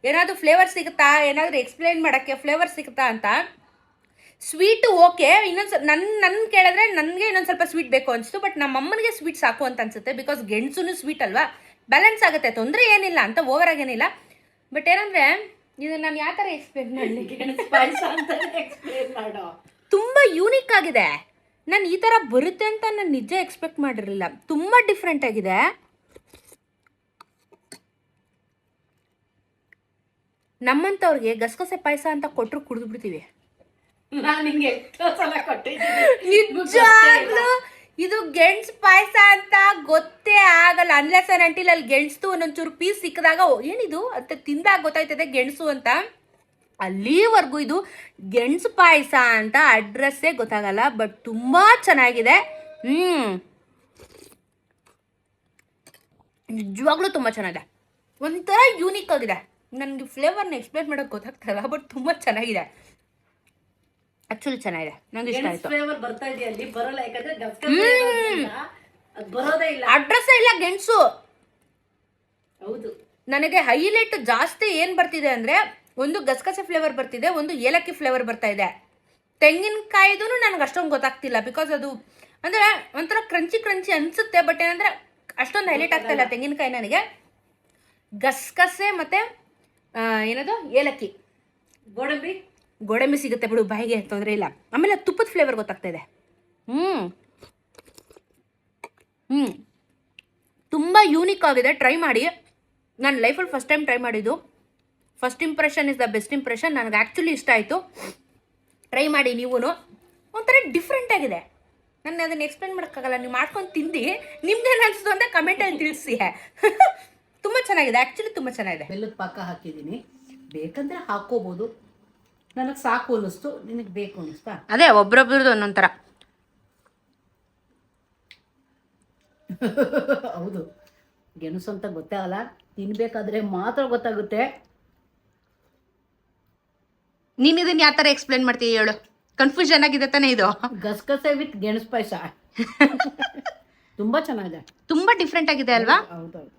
ಏನಾದರೂ ಫ್ಲೇವರ್ ಸಿಗುತ್ತಾ, ಏನಾದರೂ ಎಕ್ಸ್ಪ್ಲೈನ್ ಮಾಡೋಕ್ಕೆ ಫ್ಲೇವರ್ ಸಿಗುತ್ತಾ ಅಂತ. ಸ್ವೀಟು ಓಕೆ, ನನ್ನ ಕೇಳಿದ್ರೆ ನನಗೆ ಇನ್ನೊಂದು ಸ್ವಲ್ಪ ಸ್ವೀಟ್ ಬೇಕು ಅನಿಸ್ತು. ಬಟ್ ನಮ್ಮ ಅಮ್ಮನಿಗೆ ಸ್ವೀಟ್ ಸಾಕು ಅಂತ ಅನ್ಸುತ್ತೆ, ಬಿಕಾಸ್ ಗೆಣಸು ಸ್ವೀಟ್ ಅಲ್ವಾ, ಬ್ಯಾಲೆನ್ಸ್ ಆಗುತ್ತೆ, ತೊಂದರೆ ಏನಿಲ್ಲ ಅಂತ, ಓವರ್ ಆಗೇನಿಲ್ಲ. ಬಟ್ ಏನಂದರೆ ಇದು ನಾನು ಯಾವ ಥರ ಎಕ್ಸ್ಪ್ಲೇನ್ ಮಾಡಲಿ, ಗೆಣಸು ಪಾಯಸ ಅಂತ ಎಕ್ಸ್ಪ್ಲೇನ್ ಮಾಡೋ, ತುಂಬ ಯೂನಿಕ್ ಆಗಿದೆ. ನಾನು ಈ ಥರ ಬರುತ್ತೆ ಅಂತ ನಾನು ನಿಜ ಎಕ್ಸ್ಪೆಕ್ಟ್ ಮಾಡಿರಲಿಲ್ಲ, ತುಂಬ ಡಿಫ್ರೆಂಟ್ ಆಗಿದೆ. ನಮ್ಮಂಥವ್ರಿಗೆ ಗಸಗಸೆ ಪಾಯಸ ಅಂತ ಕೊಟ್ಟರು ಕುಡಿದು ಬಿಡ್ತೀವಿ. ನಿಜಾಗ್ಲೂ ಇದು ಗೆಣಸು ಪಾಯಸ ಅಂತ ಗೊತ್ತೇ ಆಗಲ್ಲ, ಅನ್ಲೆಸ್ ಅಂಡ್ ಅಂಟಿಲ್ ಅಲ್ಲಿ ಗೆಣಸು ಒಂದೊಂಚೂರು ಪೀಸ್ ಸಿಕ್ಕಿದಾಗ ಏನಿದು ಅಂತ ತಿಂದಾಗ ಗೊತ್ತಾಯ್ತದೆ ಗೆಣಸು ಅಂತ. ಅಲ್ಲಿವರೆಗೂ ಇದು ಗೆಣಸು ಪಾಯಸ ಅಂತ ಅಡ್ರೆಸ್ಸೇ ಗೊತ್ತಾಗಲ್ಲ. ಬಟ್ ತುಂಬ ಚೆನ್ನಾಗಿದೆ. ನಿಜವಾಗ್ಲೂ ತುಂಬ ಚೆನ್ನಾಗಿದೆ, ಒಂಥರ ಯೂನಿಕ್ ಆಗಿದೆ. ನನಗೆ ಫ್ಲೇವರ್ನ ಎಕ್ಸ್ಪ್ಲೇನ್ ಮಾಡೋಕೆ ಗೊತ್ತಾಗ್ತಾಯಿಲ್ಲ, ಬಟ್ ತುಂಬ ಚೆನ್ನಾಗಿದೆ. ಆಕ್ಚುಲಿ ಚೆನ್ನಾಗಿದೆ, ನಂಗೆ ಇಷ್ಟ ಆಯ್ತು. ಫ್ಲೇವರ್ ಬರ್ತಾ ಇದೆ ಅಲ್ಲಿ, ಬರಲ್ಲ, ಯಾಕಂದ್ರೆ ಬರೋದೇ ಇಲ್ಲ, ಅಡ್ರೆಸ್ಸೇ ಇಲ್ಲ ಗೆಣಸು. ಹೌದು, ನನಗೆ ಹೈಲೈಟ್ ಜಾಸ್ತಿ ಏನು ಬರ್ತಿದೆ ಅಂದರೆ ಒಂದು ಗಸಗಸೆ ಫ್ಲೇವರ್ ಬರ್ತಿದೆ, ಒಂದು ಏಲಕ್ಕಿ ಫ್ಲೇವರ್ ಬರ್ತಾ ಇದೆ. ತೆಂಗಿನಕಾಯಿದೂ ನನಗೆ ಅಷ್ಟೊಂದು ಗೊತ್ತಾಗ್ತಿಲ್ಲ, ಬಿಕಾಸ್ ಅದು ಅಂದರೆ ಒಂಥರ ಕ್ರಂಚಿ ಕ್ರಂಚಿ ಅನಿಸುತ್ತೆ, ಬಟ್ ಏನಂದರೆ ಅಷ್ಟೊಂದು ಹೈಲೈಟ್ ಆಗ್ತಾ ಇಲ್ಲ ತೆಂಗಿನಕಾಯಿ ನನಗೆ. ಗಸಗಸೆ ಮತ್ತು ಏನದು ಏಲಕ್ಕಿ, ಗೋಡಂಬಿ ಸಿಗುತ್ತೆ ಬಿಡು, ಬಾಯಿಗೆ ತೊಂದರೆ ಇಲ್ಲ. ಆಮೇಲೆ ತುಪ್ಪದ ಫ್ಲೇವರ್ ಗೊತ್ತಾಗ್ತಾ ಇದೆ. ತುಂಬ ಯೂನಿಕ್ ಆಗಿದೆ, ಟ್ರೈ ಮಾಡಿ. ನಾನು ಲೈಫಲ್ಲಿ ಫಸ್ಟ್ ಟೈಮ್ ಟ್ರೈ ಮಾಡಿದ್ದು. First impression is the best impression. ನನಗೆ ಆ್ಯಕ್ಚುಲಿ ಇಷ್ಟ ಆಯಿತು. ಟ್ರೈ ಮಾಡಿ ನೀವು. ಒಂಥರ ಡಿಫ್ರೆಂಟ್ ಆಗಿದೆ. ನಾನು ಅದನ್ನು ಎಕ್ಸ್ಪ್ಲೇನ್ ಮಾಡೋಕ್ಕಾಗಲ್ಲ, ನೀವು ಮಾಡ್ಕೊಂಡು ತಿಂದು ನಿಮ್ದೇನು ಅನಿಸ್ತು ಅಂತ ಕಮೆಂಟಲ್ಲಿ ತಿಳಿಸಿ. ತುಂಬ ಚೆನ್ನಾಗಿದೆ, ಆ್ಯಕ್ಚುಲಿ ತುಂಬ ಚೆನ್ನಾಗಿದೆ. ಬೆಲ್ಲದ ಪಾಕ ಹಾಕಿದ್ದೀನಿ, ಬೇಕಂದ್ರೆ ಹಾಕೋಬೋದು. ನನಗೆ ಸಾಕು ಅನ್ನಿಸ್ತು, ನಿನಗೆ ಬೇಕು ಅನ್ನಿಸ್ತಾ? ಅದೇ ಒಬ್ರೊಬ್ರದ್ದು ಒಂದೊಂಥರ. ಹೌದು, ಗೆಣಸು ಅಂತ ಗೊತ್ತೇ ಆಗಲ್ಲ, ತಿನ್ಬೇಕಾದ್ರೆ ಮಾತ್ರ ಗೊತ್ತಾಗುತ್ತೆ. ನೀನು ಇದನ್ನು ಯಾವ ಥರ ಎಕ್ಸ್ಪ್ಲೇನ್ ಮಾಡ್ತೀಯ ಹೇಳು? ಕನ್ಫ್ಯೂಷನ್ ಆಗಿದೆ ತಾನೇ ಇದು? ಗಸಗಸೆ ವಿತ್ ಗೆಣಸು ಪಾಯಸ ತುಂಬ ಚೆನ್ನಾಗಿದೆ, ತುಂಬ ಡಿಫ್ರೆಂಟ್ ಆಗಿದೆ ಅಲ್ವಾ? ಹೌದೌದು,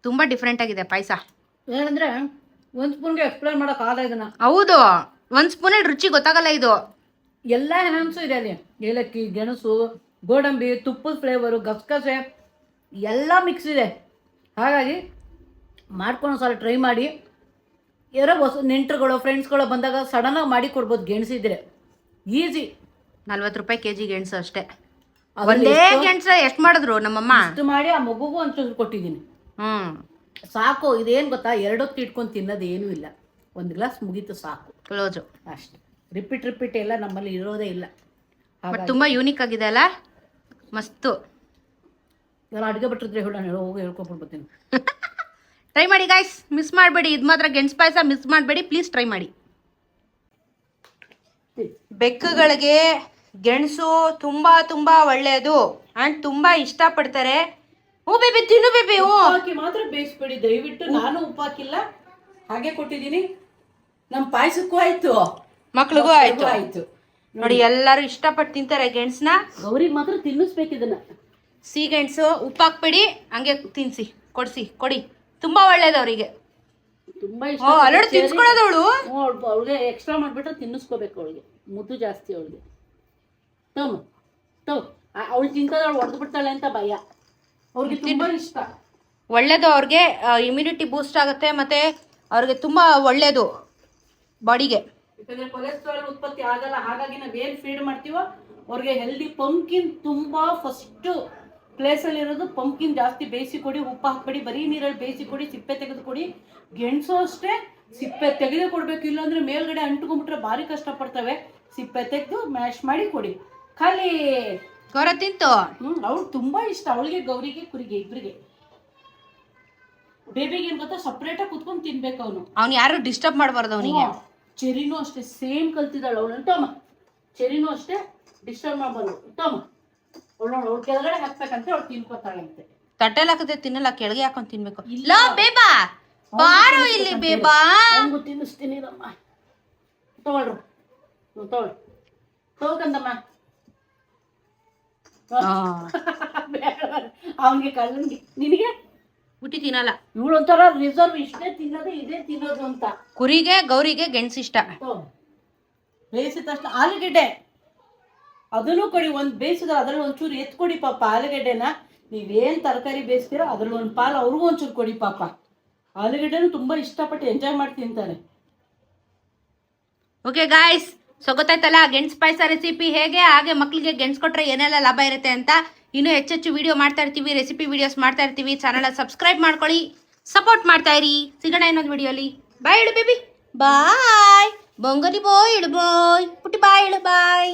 ತುಂಬ ಡಿಫ್ರೆಂಟ್ ಆಗಿದೆ ಪಾಯಸ. ಏನಂದ್ರೆ ಒಂದು ಸ್ಪೂನ್ಗೆ ಎಕ್ಸ್ಪ್ಲೇನ್ ಮಾಡೋಕ್ಕಾಗಲ್ಲ ಇದನ್ನ. ಹೌದು, ಒಂದು ಸ್ಪೂನಲ್ಲಿ ರುಚಿ ಗೊತ್ತಾಗಲ್ಲ ಇದು. ಎಲ್ಲ ಹ್ಯಾಮ್ಸು ಇದೆ ಅಲ್ಲಿ, ಏಲಕ್ಕಿ, ಗೆಣಸು, ಗೋಡಂಬಿ, ತುಪ್ಪದ ಫ್ಲೇವರು, ಗಸಗಸೆ ಎಲ್ಲ ಮಿಕ್ಸ್ ಇದೆ. ಹಾಗಾಗಿ ಮಾಡ್ಕೊಂಡು ಸಲ ಟ್ರೈ ಮಾಡಿ. ಯಾರೋ ಹೊಸ ನೆಂಟರುಗಳು ಫ್ರೆಂಡ್ಸ್ಗಳು ಬಂದಾಗ ಸಡನ್ನಾಗಿ ಮಾಡಿ ಕೊಡ್ಬೋದು. ಗೆಣಸಿದ್ರೆ ಈಸಿ. 40 ರೂಪಾಯಿ ಕೆಜಿ ಗೆಣಸು ಅಷ್ಟೇ. ಒಂದೇ ಗೆಣಸು ಎಷ್ಟು ಮಾಡಿದ್ರು ನಮ್ಮಮ್ಮ? ಇಷ್ಟು ಮಾಡಿ ಆ ಮಗುಗೂ ಒಂಚೂರು ಕೊಟ್ಟಿದ್ದೀನಿ. ಸಾಕು. ಇದೇನು ಗೊತ್ತಾ, 2 ಹೊತ್ತು ಇಟ್ಕೊಂಡು ತಿನ್ನೋದು ಏನೂ ಇಲ್ಲ, 1 ಗ್ಲಾಸ್ ಮುಗೀತು ಸಾಕು, ಕ್ಲೋಸು ಅಷ್ಟೆ. ರಿಪೀಟ್ ಎಲ್ಲ ನಮ್ಮಲ್ಲಿ ಇರೋದೇ ಇಲ್ಲ. ಬಟ್ ತುಂಬ ಯೂನಿಕ್ ಆಗಿದೆ ಅಲ್ಲ, ಮಸ್ತು. ಎಲ್ಲ ಅಡುಗೆ ಬಿಟ್ಟಿದ್ರೆ ಹೋಗಿ ಹೇಳ್ಕೊಬಿಡ್ತೀನಿ. ಟ್ರೈ ಮಾಡಿ ಗಾಯ್ಸ್, ಮಿಸ್ ಮಾಡಬೇಡಿ. ಇದು ಮಾತ್ರ ಗೆಣಸು ಪಾಯಸ ಮಿಸ್ ಮಾಡಬೇಡಿ, ಪ್ಲೀಸ್ ಟ್ರೈ ಮಾಡಿ. ಬೆಕ್ಕುಗಳಿಗೆ ಗೆಣಸು ತುಂಬ ತುಂಬ ಒಳ್ಳೆಯದು ಆ್ಯಂಡ್ ತುಂಬ ಇಷ್ಟಪಡ್ತಾರೆ. ಹ್ಞೂ ಬೇಬಿ, ತಿನ್ನು ಬೇಬಿ. ಹಾಕಿ ಮಾತ್ರ ಬೇಯಿಸ್ಬೇಡಿ ದಯವಿಟ್ಟು. ನಾನು ಉಪ್ಪು ಹಾಕಿಲ್ಲ, ಹಾಗೆ ಕೊಟ್ಟಿದ್ದೀನಿ. ನಮ್ಮ ಪಾಯಸಕ್ಕೂ ಆಯ್ತು, ಮಕ್ಳಿಗೂ ಆಯ್ತು. ನೋಡಿ, ಎಲ್ಲರೂ ಇಷ್ಟಪಟ್ಟು ತಿಂತಾರೆ ಗೆಣಸನ್ನ. ಗೌರಿಗೆ ಮಾತ್ರ ತಿನ್ನಿಸ್ಬೇಕು ಇದನ್ನ. ಸಿಹಿಗೆಣಸು ಉಪ್ಪು ಹಾಕ್ಬೇಡಿ, ಹಂಗೆ ತಿನ್ಸಿ ಕೊಡಿ. ತುಂಬ ಒಳ್ಳೇದು ಅವರಿಗೆ. ತುಂಬಾ ಇಷ್ಟ. ಅಲ್ಲೋಡು ತಿನ್ಸ್ಕೊಳ್ಳೋದು ಅವಳು. ಅವಳಿಗೆ ಎಕ್ಸ್ಟ್ರಾ ಮಾಡಿಬಿಟ್ರೆ ತಿನ್ನಿಸ್ಕೋಬೇಕು. ಅವಳಿಗೆ ಮುದ್ದು ಜಾಸ್ತಿ. ಅವಳಿಗೆ ಅವಳು ತಿಂತದ, ಅವಳು ಹೊಡೆದು ಬಿಡ್ತಾಳೆ ಅಂತ ಭಯ. ಅವ್ರಿಗೆ ತುಂಬಾ ಇಷ್ಟ. ಒಳ್ಳೇದು ಅವ್ರಿಗೆ, ಇಮ್ಯುನಿಟಿ ಬೂಸ್ಟ್ ಆಗುತ್ತೆ, ಮತ್ತೆ ಅವ್ರಿಗೆ ತುಂಬ ಒಳ್ಳೇದು ಬಾಡಿಗೆ. ಯಾಕಂದ್ರೆ ಕೊಲೆಸ್ಟ್ರಾಲ್ ಉತ್ಪತ್ತಿ ಆಗಲ್ಲ. ಹಾಗಾಗಿ ನಾವೇನು ಫೀಡ್ ಮಾಡ್ತೀವೋ ಅವ್ರಿಗೆ ಹೆಲ್ದಿ. ಪಂಪ್ಕಿನ್ ತುಂಬಾ ಫಸ್ಟ್ ಪ್ಲೇಸಲ್ಲಿ ಇರೋದು. ಪಂಪ್ಕಿನ್ ಜಾಸ್ತಿ ಬೇಯಿಸಿ ಕೊಡಿ, ಉಪ್ಪು ಹಾಕ್ಬೇಡಿ, ಬರೀ ನೀರಲ್ಲಿ ಬೇಯಿಸಿ ಕೊಡಿ, ಸಿಪ್ಪೆ ತೆಗೆದು ಕೊಡಿ. ಗೆಣಸು ಅಷ್ಟೇ, ಸಿಪ್ಪೆ ತೆಗೆದೇ ಕೊಡಬೇಕು, ಇಲ್ಲಾಂದ್ರೆ ಮೇಲ್ಗಡೆ ಅಂಟ್ಕೊಂಡ್ಬಿಟ್ರೆ ಭಾರಿ ಕಷ್ಟಪಡ್ತವೆ. ಸಿಪ್ಪೆ ತೆಗೆದು ಮ್ಯಾಶ್ ಮಾಡಿ ಕೊಡಿ. ಖಾಲಿ ಗೌರ ತಿಂತು. ಅವ್ಳು ತುಂಬಾ ಇಷ್ಟ. ಅವಳಿಗೆ, ಗೌರಿಗೆ, ಕುರಿಗೆ ಇಬ್ಬರಿಗೆ. ಬೇಬಿಗೆ ಏನ್ ಗೊತ್ತಾ, ಸಪ್ರೇಟಾಗಿ ಕುತ್ಕೊಂಡು ತಿನ್ಬೇಕು ಅವನು. ಅವ್ನು ಯಾರು ಡಿಸ್ಟರ್ಬ್ ಮಾಡಬಾರ್ದು ಅವನಿಗೆ. ಚೆರಿನೂ ಅಷ್ಟೇ ಸೇಮ್ ಕಲ್ತಿದ್ದಾಳೆ ಅವಳು. ಟೋಮ ಚೆರಿನೂ ಅಷ್ಟೇ, ಡಿಸ್ಟರ್ಬ್ ಮಾಡಬಾರ್ದು. ಟೋಮ ಅವಳು ಕೆಳಗಡೆ ಹಾಕ್ಬೇಕಂತೆ, ಅವಳು ತಿನ್ಕೋತಾಳಂತೆ. ತಟ್ಟೆಲ್ ಹಾಕಿದ್ರೆ ತಿನ್ನಲ್ಲ, ಕೆಳಗೆ ಹಾಕೊಂಡು ತಿನ್ಬೇಕು. ಲೋ ಬೇಬಾ, ಬಾರೋ ಇಲ್ಲಿ ಬೇಬಾ. ಹಂಗು ತಿನ್ನಿಸ್ತೀನಿ ನಮ್ಮ. ತಗೊಳ್ರು, ತಗೋಕಂದಮ್ಮ. ಅವನಿಗೆ ಕಳ್ಳನಿಗೆ, ನಿನಗೆ ಊಟಿ ತಿನ್ನಲ್ಲ. ಇವಳು ಒಂಥರ ರಿಸರ್ವ್, ಇಷ್ಟೇ ತಿನ್ನೋದು, ಇದೇ ತಿನ್ನೋದು ಅಂತ. ಕುರಿಗೆ, ಗೌರಿಗೆ ಗೆಣಸು ಇಷ್ಟ. ಬೇಯಿಸಿದ ತಕ್ಷಣ ಆಲೂಗೆಡ್ಡೆ ಅದನ್ನು ಕೊಡಿ. ಒಂದು ಬೇಯಿಸಿದ್ರೆ ಅದ್ರಲ್ಲಿ ಒಂಚೂರು ಎತ್ತು ಕೊಡಿ ಪಾಪ. ಆಲೂಗೆಡ್ಡೆನ ನೀವೇನು ತರಕಾರಿ ಬೇಯಿಸ್ತೀರೋ ಅದ್ರಲ್ಲಿ ಒಂದು ಪಾಲು ಅವ್ರಿಗೂ ಒಂಚೂರು ಕೊಡಿ ಪಾಪ. ಆಲೂಗೆಡ್ಡೆನೂ ತುಂಬ ಇಷ್ಟಪಟ್ಟು ಎಂಜಾಯ್ ಮಾಡಿ ತಿಂತಾರೆ. ಓಕೆ ಗಾಯ್ಸ್, ಸೊ ಗೊತ್ತಾಯ್ತಲ್ಲ ಗೆಣಸು ಪಾಯಸ ರೆಸಿಪಿ ಹೇಗೆ, ಹಾಗೆ ಮಕ್ಕಳಿಗೆ ಗೆಣಸು ಕೊಟ್ಟರೆ ಏನೆಲ್ಲ ಲಾಭ ಇರುತ್ತೆ ಅಂತ. ಇನ್ನೂ ಹೆಚ್ಚೆಚ್ಚು ವಿಡಿಯೋ ಮಾಡ್ತಾ ಇರ್ತೀವಿ, ರೆಸಿಪಿ ವಿಡಿಯೋಸ್ ಮಾಡ್ತಾ ಇರ್ತೀವಿ. ಚಾನಲ್ನ ಸಬ್ಸ್ಕ್ರೈಬ್ ಮಾಡ್ಕೊಳ್ಳಿ, ಸಪೋರ್ಟ್ ಮಾಡ್ತಾ ಇರಿ. ಸಿಗೋಣ ಇನ್ನೊಂದು ವಿಡಿಯೋಲಿ. ಬಾಯ್ ಹೇಳು ಬೇಬಿ. ಬಾಯ್ ಬೊಂಗರಿ ಬಾಯ್ ಹೇಳು. ಬಾಯ್ ಪುಟ್ಟಿ ಬಾಯ್ ಹೇಳು. ಬಾಯ್.